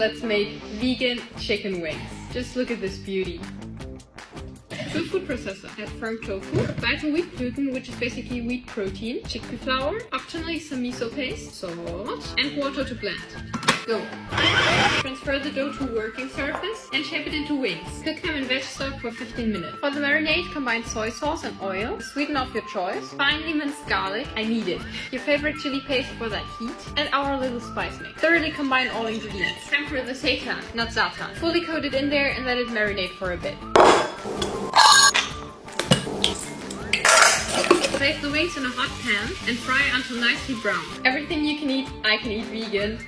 Let's make vegan chicken wings. Just look at this beauty. To a food processor, add firm tofu, vital wheat gluten, which is basically wheat protein, chickpea flour, optionally some miso paste, salt, and water to blend. Go. Transfer the dough to a working surface and shape it into wings. Cook them in veg stock for 15 minutes. For the marinade, combine soy sauce and oil, sweeten of your choice, finely minced garlic, I need it, your favorite chili paste for that heat, and our little spice mix. Thoroughly combine all ingredients. Time for the seitan, not za'atar. Fully coat it in there and let it marinate for a bit. Place the wings in a hot pan and fry until nicely brown. Everything you can eat, I can eat vegan.